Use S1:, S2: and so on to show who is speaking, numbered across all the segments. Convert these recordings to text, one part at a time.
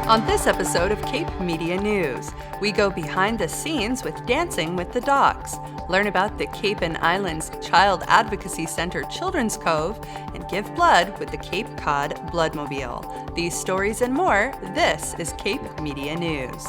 S1: On this episode of Cape Media News, we go behind the scenes with Dancing with the Dogs, learn about the Cape and Islands Child Advocacy Center Children's Cove, and give blood with the Cape Cod Blood Mobile. These stories and more, this is Cape Media News.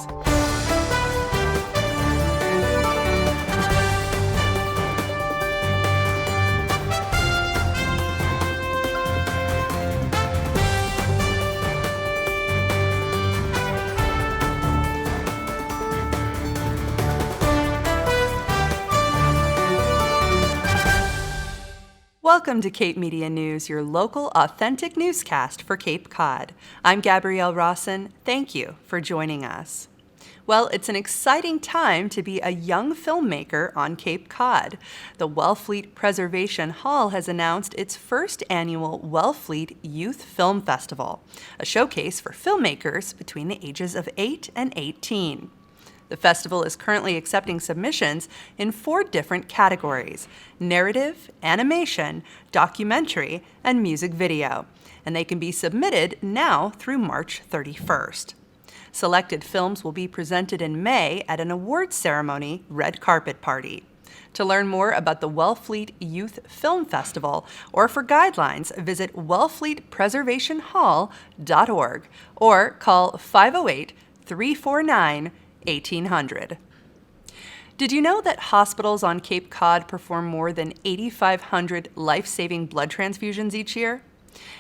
S1: Welcome to Cape Media News, your local authentic newscast for Cape Cod. I'm Gabrielle Rawson. Thank you for joining us. Well, it's an exciting time to be a young filmmaker on Cape Cod. The Wellfleet Preservation Hall has announced its first annual Wellfleet Youth Film Festival, a showcase for filmmakers between the ages of 8 and 18. The festival is currently accepting submissions in 4 different categories: narrative, animation, documentary, and music video, and they can be submitted now through March 31st. Selected films will be presented in May at an awards ceremony red carpet party. To learn more about the Wellfleet Youth Film Festival or for guidelines, visit wellfleetpreservationhall.org or call 508-349-1800. Did you know that hospitals on Cape Cod perform more than 8,500 life-saving blood transfusions each year?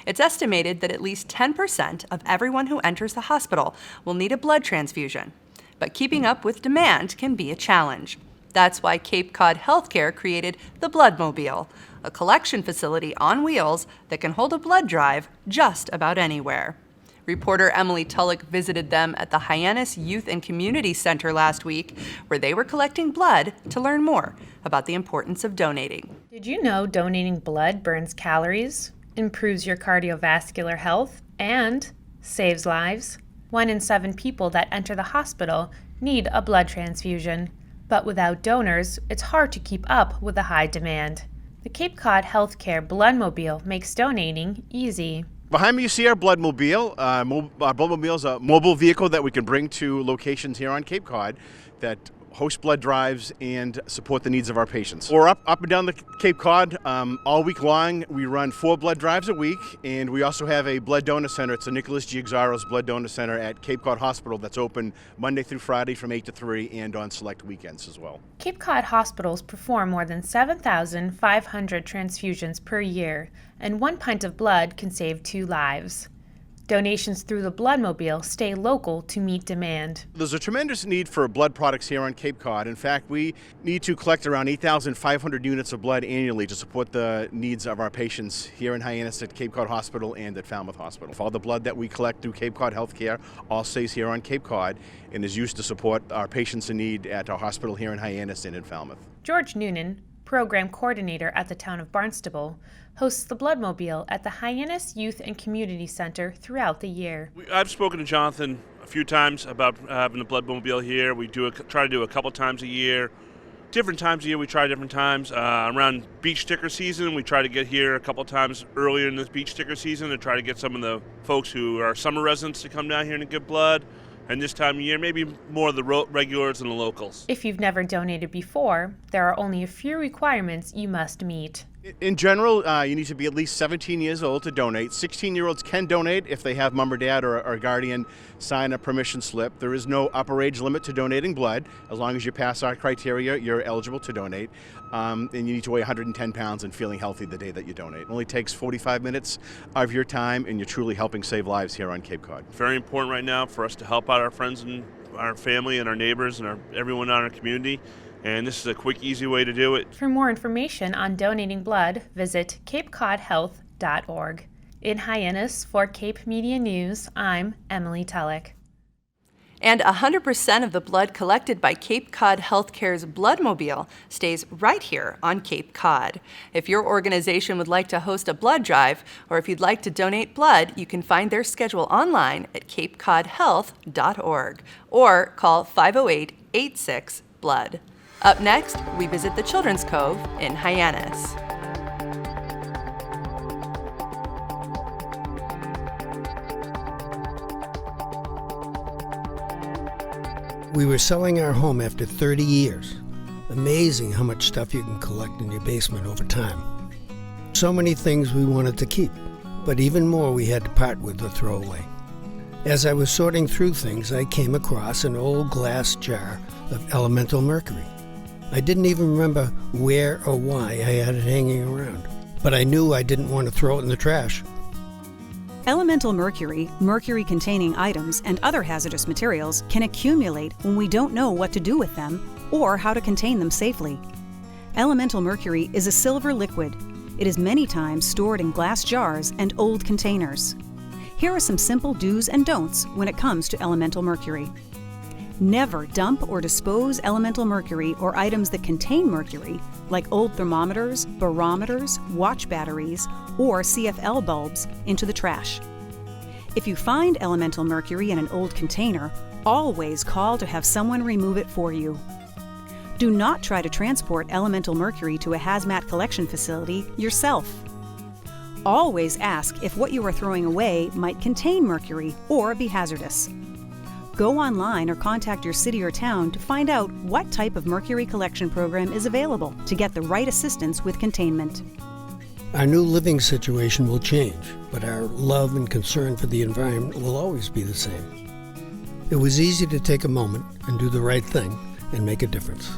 S1: It's estimated that at least 10% of everyone who enters the hospital will need a blood transfusion. But keeping up with demand can be a challenge. That's why Cape Cod Healthcare created the Bloodmobile, a collection facility on wheels that can hold a blood drive just about anywhere. Reporter Emily Tulloch visited them at the Hyannis Youth and Community Center last week, where they were collecting blood to learn more about the importance of donating.
S2: Did you know donating blood burns calories, improves your cardiovascular health, and saves lives? 1 in 7 people that enter the hospital need a blood transfusion, but without donors, it's hard to keep up with the high demand. The Cape Cod Healthcare Bloodmobile makes donating easy.
S3: Behind me you see our Bloodmobile. Our Bloodmobile is a mobile vehicle that we can bring to locations here on Cape Cod that host blood drives and support the needs of our patients. We're up and down the Cape Cod all week long. We run 4 blood drives a week, and we also have a blood donor center. It's the Nicholas Giuxaro's Blood Donor Center at Cape Cod Hospital that's open Monday through Friday from 8 to 3 and on select weekends as well.
S2: Cape Cod hospitals perform more than 7,500 transfusions per year, and 1 pint of blood can save 2 lives. Donations through the Bloodmobile stay local to meet demand.
S3: There's a tremendous need for blood products here on Cape Cod. In fact, we need to collect around 8,500 units of blood annually to support the needs of our patients here in Hyannis at Cape Cod Hospital and at Falmouth Hospital. All the blood that we collect through Cape Cod Healthcare all stays here on Cape Cod and is used to support our patients in need at our hospital here in Hyannis and in Falmouth.
S2: George Noonan, program coordinator at the town of Barnstable, hosts the Bloodmobile at the Hyannis Youth and Community Center throughout the year.
S4: I've spoken to Jonathan a few times about having the Bloodmobile here. We try to do a couple times a year. Different times a year, we try different times. Around beach sticker season, we try to get here a couple times earlier in this beach sticker season to try to get some of the folks who are summer residents to come down here and give blood. And this time of year, maybe more of the regulars and the locals.
S2: If you've never donated before, there are only a few requirements you must meet.
S3: In general, you need to be at least 17 years old to donate. 16-year-olds can donate if they have mom or dad or a guardian sign a permission slip. There is no upper age limit to donating blood. As long as you pass our criteria, you're eligible to donate. And you need to weigh 110 pounds and feeling healthy the day that you donate. It only takes 45 minutes of your time, and you're truly helping save lives here on Cape Cod.
S4: Very important right now for us to help out our friends and our family and our neighbors and everyone in our community. And this is a quick, easy way to do it.
S2: For more information on donating blood, visit capecodhealth.org. In Hyannis, for Cape Media News, I'm Emily Tulloch.
S1: And 100% of the blood collected by Cape Cod Healthcare's Bloodmobile stays right here on Cape Cod. If your organization would like to host a blood drive, or if you'd like to donate blood, you can find their schedule online at capecodhealth.org or call 508-86-BLOOD. Up next, we visit the Children's Cove in Hyannis.
S5: We were selling our home after 30 years. Amazing how much stuff you can collect in your basement over time. So many things we wanted to keep, but even more we had to part with or throw away. As I was sorting through things, I came across an old glass jar of elemental mercury. I didn't even remember where or why I had it hanging around, but I knew I didn't want to throw it in the trash.
S6: Elemental mercury, mercury-containing items, and other hazardous materials can accumulate when we don't know what to do with them or how to contain them safely. Elemental mercury is a silver liquid. It is many times stored in glass jars and old containers. Here are some simple do's and don'ts when it comes to elemental mercury. Never dump or dispose elemental mercury or items that contain mercury, like old thermometers, barometers, watch batteries, or CFL bulbs, into the trash. If you find elemental mercury in an old container, always call to have someone remove it for you. Do not try to transport elemental mercury to a hazmat collection facility yourself. Always ask if what you are throwing away might contain mercury or be hazardous. Go online or contact your city or town to find out what type of mercury collection program is available to get the right assistance with containment.
S5: Our new living situation will change, but our love and concern for the environment will always be the same. It was easy to take a moment and do the right thing and make a difference.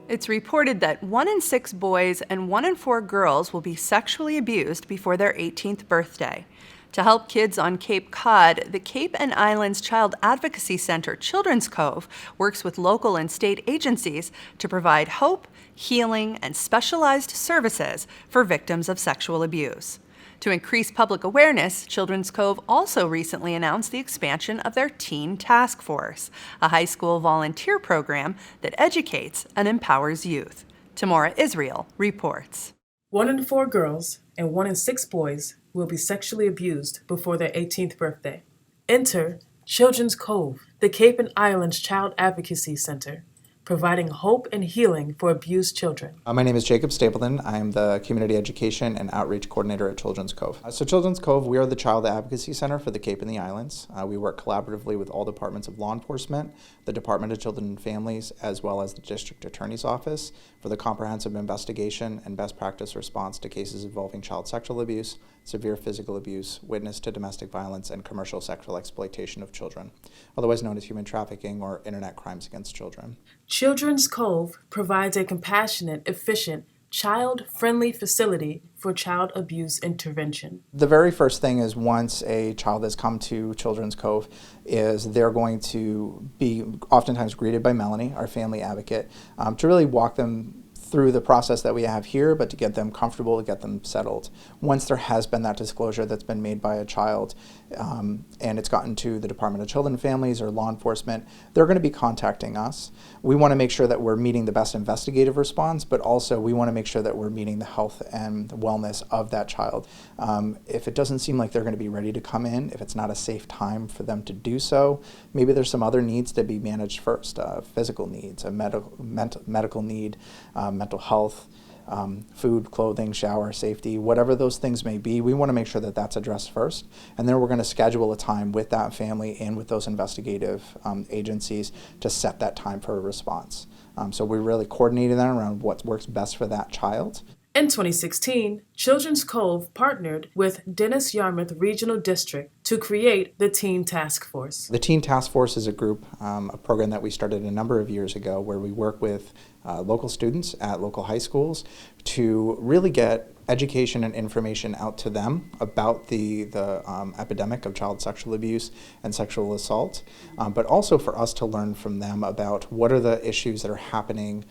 S1: It's reported that 1 in 6 boys and 1 in 4 girls will be sexually abused before their 18th birthday. To help kids on Cape Cod, the Cape and Islands Child Advocacy Center Children's Cove works with local and state agencies to provide hope, healing, and specialized services for victims of sexual abuse. To increase public awareness, Children's Cove also recently announced the expansion of their Teen Task Force, a high school volunteer program that educates and empowers youth. Tamora Israel reports.
S7: 1 in 4 girls and 1 in 6 boys will be sexually abused before their 18th birthday. Enter Children's Cove, the Cape and Islands Child Advocacy Center, providing hope and healing for abused children.
S8: My name is Jacob Stapleton. I'm the Community Education and Outreach Coordinator at Children's Cove. So Children's Cove, we are the Child Advocacy Center for the Cape and the Islands. We work collaboratively with all departments of law enforcement, the Department of Children and Families, as well as the District Attorney's Office for the comprehensive investigation and best practice response to cases involving child sexual abuse, severe physical abuse, witness to domestic violence, and commercial sexual exploitation of children, otherwise known as human trafficking or internet crimes against children.
S7: Children's Cove provides a compassionate, efficient, child-friendly facility for child abuse intervention.
S8: The very first thing is once a child has come to Children's Cove is they're going to be oftentimes greeted by Melanie, our family advocate, to really walk them through the process that we have here, but to get them comfortable, to get them settled. Once there has been that disclosure that's been made by a child and it's gotten to the Department of Children and Families or law enforcement, they're going to be contacting us. We want to make sure that we're meeting the best investigative response, but also we want to make sure that we're meeting the health and wellness of that child. If it doesn't seem like they're going to be ready to come in, if it's not a safe time for them to do so, maybe there's some other needs to be managed first, physical needs, a medical need, mental health, food, clothing, shower, safety, whatever those things may be, we want to make sure that that's addressed first. And then we're going to schedule a time with that family and with those investigative agencies to set that time for a response. So we're really coordinating that around what works best for that child.
S7: In 2016, Children's Cove partnered with Dennis Yarmouth Regional District to create the Teen Task Force.
S8: The Teen Task Force is a group, a program that we started a number of years ago where we work with local students at local high schools to really get education and information out to them about the epidemic of child sexual abuse and sexual assault, but also for us to learn from them about what are the issues that are happening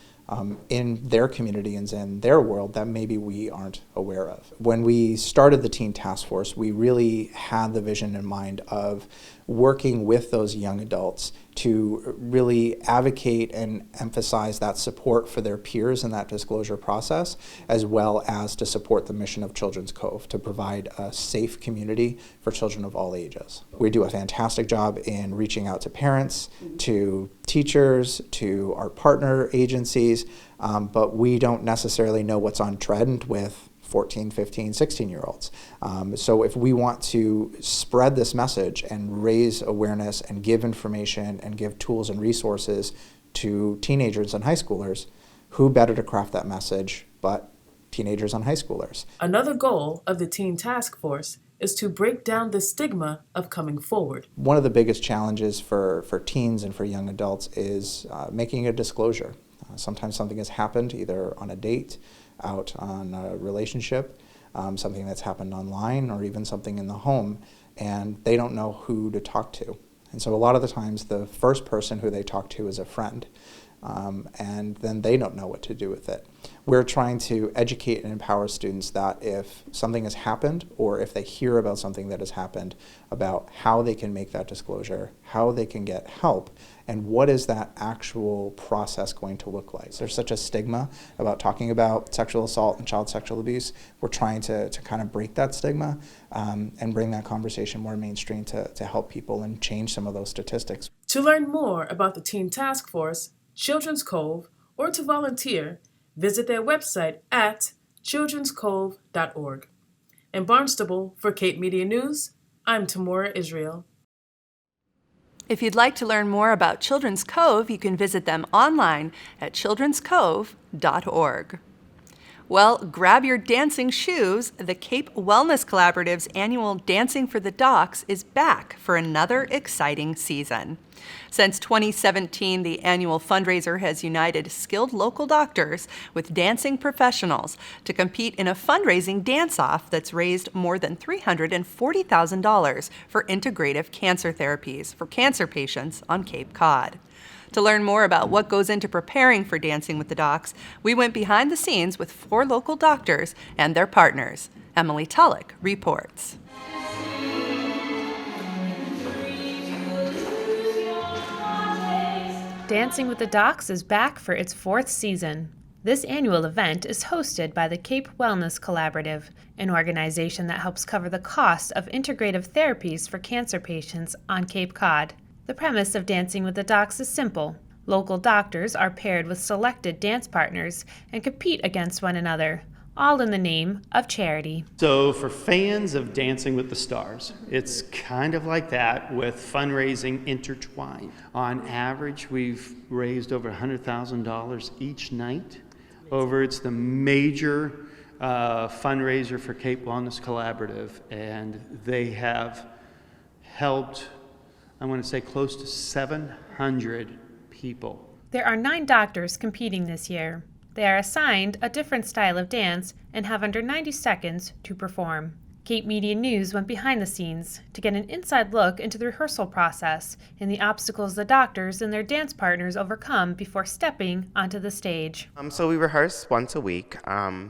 S8: in their community and in their world that maybe we aren't aware of. When we started the Teen Task Force, we really had the vision in mind of working with those young adults to really advocate and emphasize that support for their peers in that disclosure process, as well as to support the mission of Children's Cove, to provide a safe community for children of all ages. We do a fantastic job in reaching out to parents, to teachers, to our partner agencies, but we don't necessarily know what's on trend with 14, 15, 16-year-olds. So if we want to spread this message and raise awareness and give information and give tools and resources to teenagers and high schoolers, who better to craft that message but teenagers and high schoolers?
S7: Another goal of the Teen Task Force is to break down the stigma of coming forward.
S8: One of the biggest challenges for teens and for young adults is making a disclosure. Sometimes something has happened either on a date, out on a relationship, something that's happened online, or even something in the home, and they don't know who to talk to. And so a lot of the times the first person who they talk to is a friend, and then they don't know what to do with it. We're trying to educate and empower students that if something has happened, or if they hear about something that has happened, about how they can make that disclosure, how they can get help, and what is that actual process going to look like. There's such a stigma about talking about sexual assault and child sexual abuse. We're trying to kind of break that stigma and bring that conversation more mainstream to help people and change some of those statistics.
S7: To learn more about the Teen Task Force, Children's Cove, or to volunteer, visit their website at childrenscove.org. In Barnstable, for Cape Media News, I'm Tamora Israel.
S1: If you'd like to learn more about Children's Cove, you can visit them online at childrenscove.org. Well, grab your dancing shoes. The Cape Wellness Collaborative's annual Dancing for the Docks is back for another exciting season. Since 2017, the annual fundraiser has united skilled local doctors with dancing professionals to compete in a fundraising dance-off that's raised more than $340,000 for integrative cancer therapies for cancer patients on Cape Cod. To learn more about what goes into preparing for Dancing with the Docs, we went behind the scenes with 4 local doctors and their partners. Emily Tulloch reports.
S2: Dancing with the Docs is back for its 4th season. This annual event is hosted by the Cape Wellness Collaborative, an organization that helps cover the cost of integrative therapies for cancer patients on Cape Cod. The premise of Dancing with the Docs is simple. Local doctors are paired with selected dance partners and compete against one another, all in the name of charity.
S9: So for fans of Dancing with the Stars, it's kind of like that with fundraising intertwined. On average, we've raised over $100,000 each night. It's the major fundraiser for Cape Wellness Collaborative, and they have helped, I want to say, close to 700 people.
S2: There are 9 doctors competing this year. They are assigned a different style of dance and have under 90 seconds to perform. Cape Media News went behind the scenes to get an inside look into the rehearsal process and the obstacles the doctors and their dance partners overcome before stepping onto the stage.
S10: So we rehearse once a week.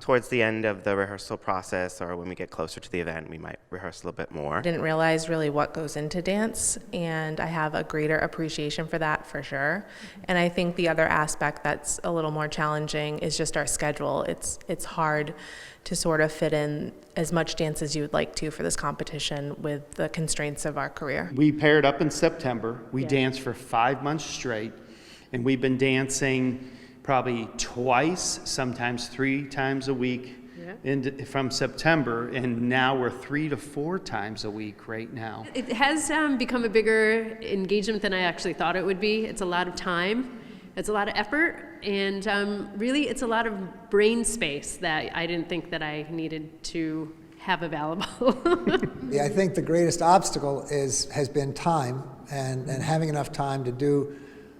S10: Towards the end of the rehearsal process, or when we get closer to the event, we might rehearse a little bit more.
S11: I didn't realize really what goes into dance, and I have a greater appreciation for that for sure. And I think the other aspect that's a little more challenging is just our schedule. It's hard to sort of fit in as much dance as you would like to for this competition with the constraints of our career.
S9: We paired up in September. We danced for 5 months straight, and we've been dancing probably twice, sometimes 3 times a week from September, and now we're 3 to 4 times a week right now.
S12: It has become a bigger engagement than I actually thought it would be. It's a lot of time. It's a lot of effort, and really it's a lot of brain space that I didn't think that I needed to have available.
S13: Yeah, I think the greatest obstacle has been time, and having enough time to do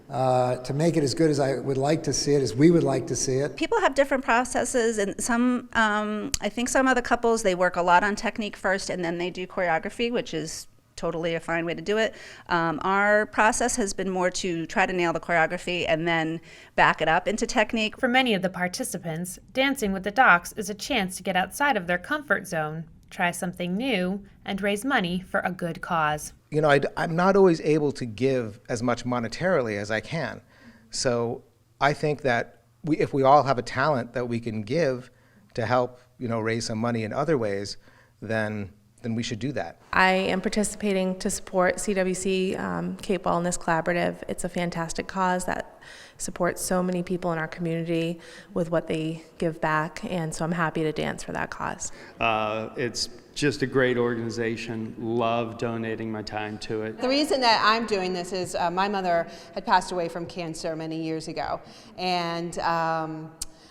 S13: to make it as good as I would like to see it, as we would like to see it.
S14: People have different processes, and some, I think some other couples, they work a lot on technique first and then they do choreography, which is totally a fine way to do it. Our process has been more to try to nail the choreography and then back it up into technique.
S2: For many of the participants, Dancing with the Docs is a chance to get outside of their comfort zone, try something new, and raise money for a good cause.
S15: I'm not always able to give as much monetarily as I can. So I think that if we all have a talent that we can give to help, raise some money in other ways, then we should do that.
S11: I am participating to support CWC Cape Wellness Collaborative. It's a fantastic cause that supports so many people in our community with what they give back, and so I'm happy to dance for that cause.
S9: It's just a great organization. Love donating my time to it.
S16: The reason that I'm doing this is my mother had passed away from cancer many years ago, and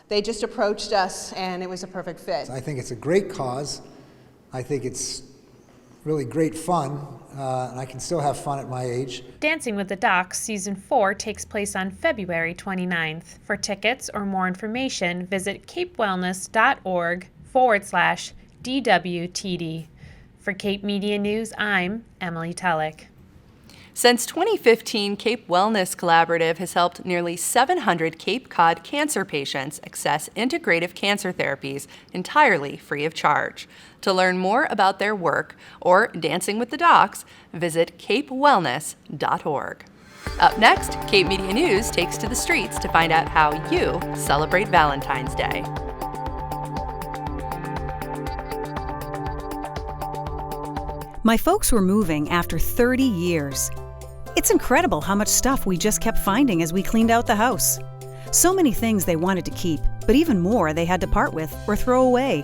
S16: they just approached us, and it was a perfect fit.
S13: I think it's a great cause. I think it's really great fun, and I can still have fun at my age.
S2: Dancing with the Docs Season 4 takes place on February 29th. For tickets or more information, visit capewellness.org/DWTD. For Cape Media News, I'm Emily Tellick.
S1: Since 2015, Cape Wellness Collaborative has helped nearly 700 Cape Cod cancer patients access integrative cancer therapies entirely free of charge. To learn more about their work or Dancing with the Docs, visit capewellness.org. Up next, Cape Media News takes to the streets to find out how you celebrate Valentine's Day.
S6: My folks were moving after 30 years. It's incredible how much stuff we just kept finding as we cleaned out the house. So many things they wanted to keep, but even more they had to part with or throw away.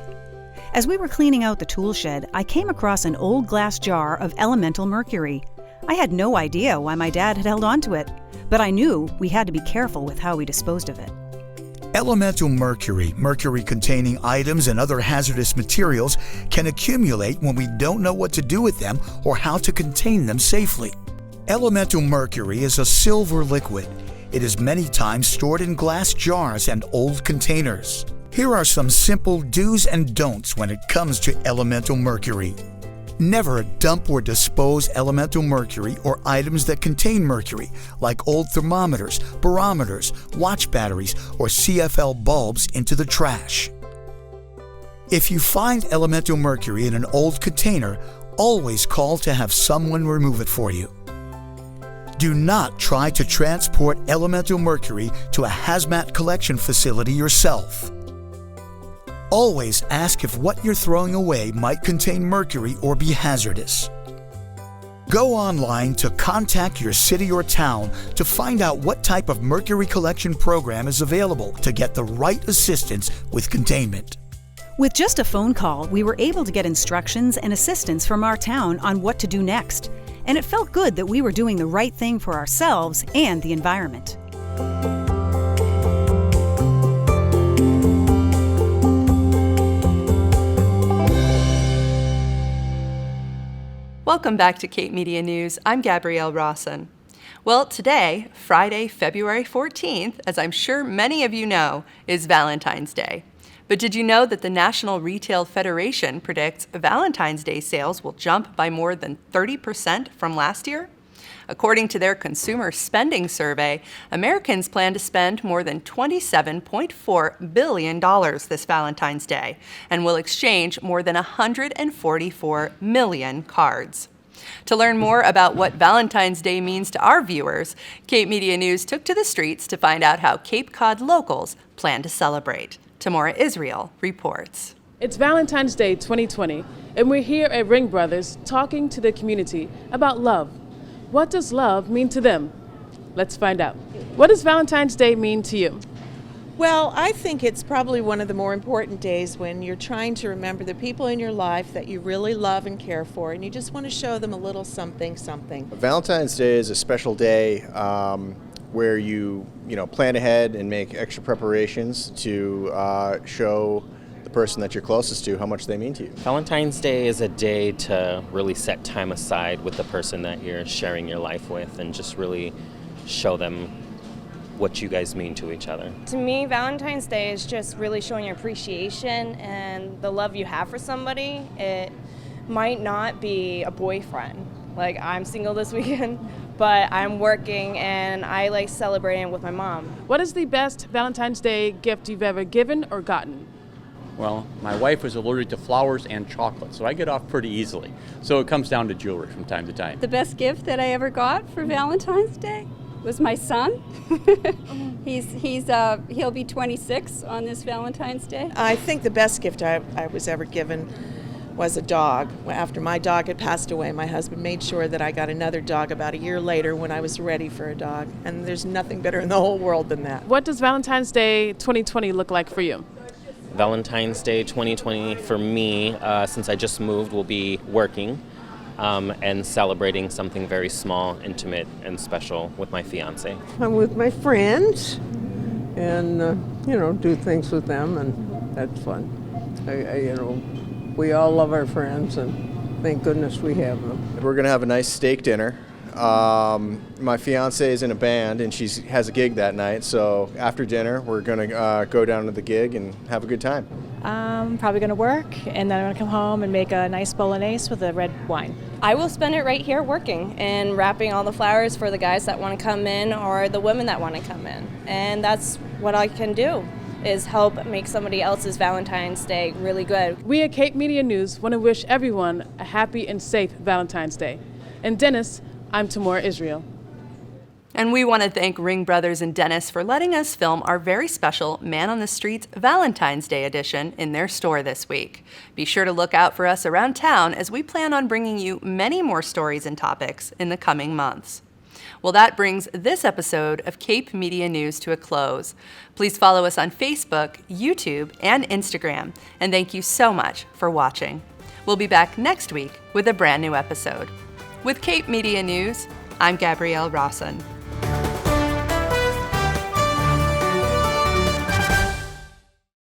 S6: As we were cleaning out the tool shed, I came across an old glass jar of elemental mercury. I had no idea why my dad had held on to it, but I knew we had to be careful with how we disposed of it.
S17: Elemental mercury, mercury-containing items and other hazardous materials can accumulate when we don't know what to do with them or how to contain them safely. Elemental mercury is a silver liquid. It is many times stored in glass jars and old containers. Here are some simple do's and don'ts when it comes to elemental mercury. Never dump or dispose elemental mercury or items that contain mercury, like old thermometers, barometers, watch batteries, or CFL bulbs into the trash. If you find elemental mercury in an old container, always call to have someone remove it for you. Do not try to transport elemental mercury to a hazmat collection facility yourself. Always ask if what you're throwing away might contain mercury or be hazardous. Go online to contact your city or town to find out what type of mercury collection program is available to get the right assistance with containment.
S6: With just a phone call, we were able to get instructions and assistance from our town on what to do next. And it felt good that we were doing the right thing for ourselves and the environment.
S1: Welcome back to Cape Media News. I'm Gabrielle Rawson. Well, today, Friday, February 14th, as I'm sure many of you know, is Valentine's Day. But did you know that the National Retail Federation predicts Valentine's Day sales will jump by more than 30% from last year? According to their consumer spending survey, Americans plan to spend more than $27.4 billion this Valentine's Day and will exchange more than 144 million cards. To learn more about what Valentine's Day means to our viewers, Cape Media News took to the streets to find out how Cape Cod locals plan to celebrate. Tamora Israel reports.
S7: It's Valentine's Day 2020, and we're here at Ring Brothers talking to the community about love. What does love mean to them? Let's find out. What does Valentine's Day mean to you?
S18: Well, I think it's probably one of the more important days when you're trying to remember the people in your life that you really love and care for, and you just want to show them a little something.
S19: Valentine's Day is a special day where you plan ahead and make extra preparations to show the person that you're closest to how much they mean to you.
S20: Valentine's Day is a day to really set time aside with the person that you're sharing your life with and just really show them what you guys mean to each other.
S21: To me, Valentine's Day is just really showing your appreciation and the love you have for somebody. It might not be a boyfriend. Like, I'm single this weekend, but I'm working and I like celebrating with my mom.
S7: What is the best Valentine's Day gift you've ever given or gotten?
S3: Well, my wife is allergic to flowers and chocolate, so I get off pretty easily. So it comes down to jewelry from time to time.
S22: The best gift that I ever got for Valentine's Day was my son. He'll be 26 on this Valentine's Day.
S18: I think the best gift I was ever given was a dog. After my dog had passed away, my husband made sure that I got another dog about a year later when I was ready for a dog. And there's nothing better in the whole world than that.
S23: What does Valentine's Day 2020 look like for you?
S20: Valentine's Day 2020 for me, since I just moved, will be working and celebrating something very small, intimate, and special with my fiance.
S24: I'm with my friends and, do things with them, and that's fun. We all love our friends, and thank goodness we have them.
S19: We're going to have a nice steak dinner. My fiance is in a band and she has a gig that night, so after dinner we're going to go down to the gig and have a good time.
S25: I'm probably going to work, and then I'm going to come home and make a nice bolognese with a red wine.
S21: I will spend it right here working and wrapping all the flowers for the guys that want to come in or the women that want to come in. And that's what I can do, is help make somebody else's Valentine's Day really good.
S23: We at Cape Media News want to wish everyone a happy and safe Valentine's Day. In Dennis, I'm Tamora Israel.
S1: And we want to thank Ring Brothers and Dennis for letting us film our very special Man on the Streets Valentine's Day edition in their store this week. Be sure to look out for us around town as we plan on bringing you many more stories and topics in the coming months. Well, that brings this episode of Cape Media News to a close. Please follow us on Facebook, YouTube, and Instagram. And thank you so much for watching. We'll be back next week with a brand new episode. With Cape Media News, I'm Gabrielle Rawson.